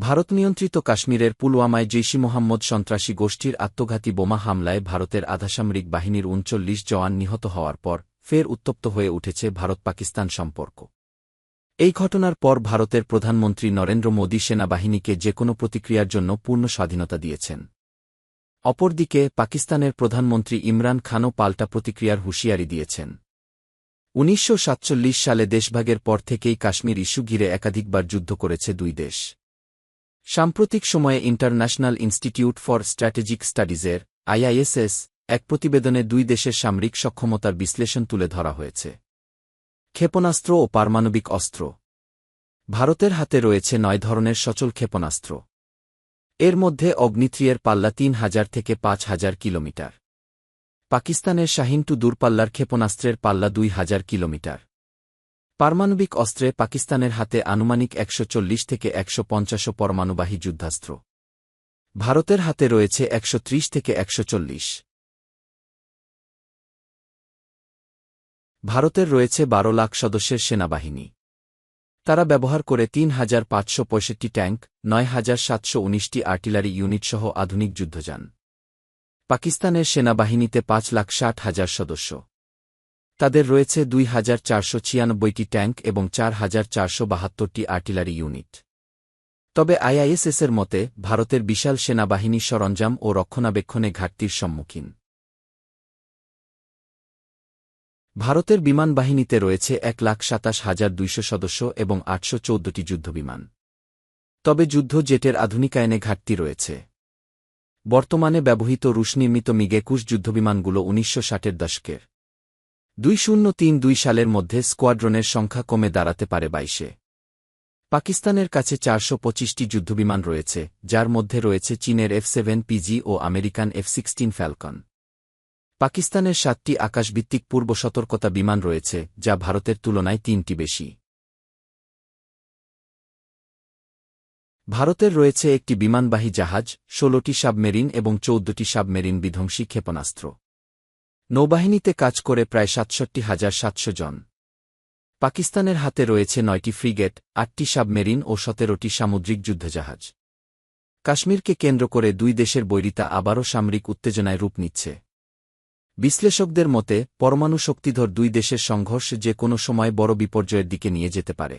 ভারত নিয়ন্ত্রিত কাশ্মীরের পুলওয়ামায় জৈশ-ই মোহাম্মদ সন্ত্রাসী গোষ্ঠীর আত্মঘাতী বোমা হামলায় ভারতের আধাসামরিক বাহিনীর ৩৯ জওয়ান নিহত হওয়ার পর ফের উত্তপ্ত হয়ে উঠেছে ভারত-পাকিস্তান সম্পর্ক। এই ঘটনার পর ভারতের প্রধানমন্ত্রী নরেন্দ্র মোদী সেনাবাহিনীকে যেকোনো প্রতিক্রিয়ার জন্য পূর্ণ স্বাধীনতা দিয়েছেন। অপরদিকে পাকিস্তানের প্রধানমন্ত্রী ইমরান খানও পাল্টা প্রতিক্রিয়ার হুঁশিয়ারি দিয়েছেন। ১৯৪৭ সালে দেশভাগের পর থেকেই কাশ্মীর ইস্যু ঘিরে একাধিকবার যুদ্ধ করেছে দুই দেশ। সাম্প্রতিক সময়ে ইন্টারন্যাশনাল ইনস্টিটিউট ফর স্ট্র্যাটেজিক স্টাডিজের IISS এক প্রতিবেদনে দুই দেশের সামরিক সক্ষমতার বিশ্লেষণ তুলে ধরা হয়েছে। ক্ষেপণাস্ত্র ও পারমাণবিক অস্ত্র। ভারতের হাতে রয়েছে ৯ ধরনের সচল ক্ষেপণাস্ত্র। এর মধ্যে অগ্নি-3 এর পাল্লা ৩,০০০ থেকে ৫,০০০ কিলোমিটার। পাকিস্তানের শাহিন-2 দূরপাল্লার ক্ষেপণাস্ত্রের পাল্লা ২,০০০ কিলোমিটার। পারমাণবিক অস্ত্রে পাকিস্তানের হাতে আনুমানিক ১৪০ থেকে ১৫০ পরমাণুবাহী যুদ্ধাস্ত্র। ভারতের হাতে রয়েছে ১৩০ থেকে ১৪০। ভারতের রয়েছে ১২ লাখ সদস্যের সেনাবাহিনী। তারা ব্যবহার করে ৩,৫৬৫ ট্যাঙ্ক, ৯,৭১৯টি আর্টিলারি ইউনিটসহ আধুনিক যুদ্ধযান। পাকিস্তানের সেনাবাহিনীতে ৫,৬০,০০০ সদস্য। তাদের রয়েছে ২,৪৯৬টি ট্যাঙ্ক এবং ৪,৪৭২টি আর্টিলারি ইউনিট। তবে IISS-এর মতে ভারতের বিশাল সেনাবাহিনী সরঞ্জাম ও রক্ষণাবেক্ষণে ঘাটতির সম্মুখীন। ভারতের বিমান বাহিনীতে রয়েছে ১,২৭,২০০ সদস্য এবং ৮১৪টি যুদ্ধবিমান। তবে যুদ্ধ জেটের আধুনিকায়নে ঘাটতি রয়েছে। বর্তমানে ব্যবহৃত রুশ-নির্মিত MiG-২১ যুদ্ধবিমানগুলো ১৯৬০-এর দশকের। ২০৩২ সালের মধ্যে স্কোয়াড্রনের সংখ্যা কমে দাঁড়াতে পারে ২২-এ। পাকিস্তানের কাছে ৪২৫টি যুদ্ধবিমান রয়েছে, যার মধ্যে রয়েছে চীনের F-7PG ও আমেরিকান F-16 ফ্যালকন। পাকিস্তানের ৭টি আকাশভিত্তিক পূর্ব সতর্কতা বিমান রয়েছে, যা ভারতের তুলনায় ৩টি বেশি। ভারতের রয়েছে একটি বিমানবাহী জাহাজ, ১৬টি সাবমেরিন এবং ১৪টি সাবমেরিন বিধ্বংসী ক্ষেপণাস্ত্র। নৌবাহিনীতে কাজ করে প্রায় ৬৭,৭০০ জন। পাকিস্তানের হাতে রয়েছে ৯টি ফ্রিগেট, ৮টি সাবমেরিন ও ১৭টি সামুদ্রিক যুদ্ধজাহাজ। কাশ্মীরকে কেন্দ্র করে দুই দেশের বৈরিতা আবারও সামরিক উত্তেজনায় রূপ নিচ্ছে। বিশ্লেষকদের মতে পরমাণু শক্তিধর দুই দেশের সংঘর্ষ যে কোনো সময় বড় বিপর্যয়ের দিকে নিয়ে যেতে পারে।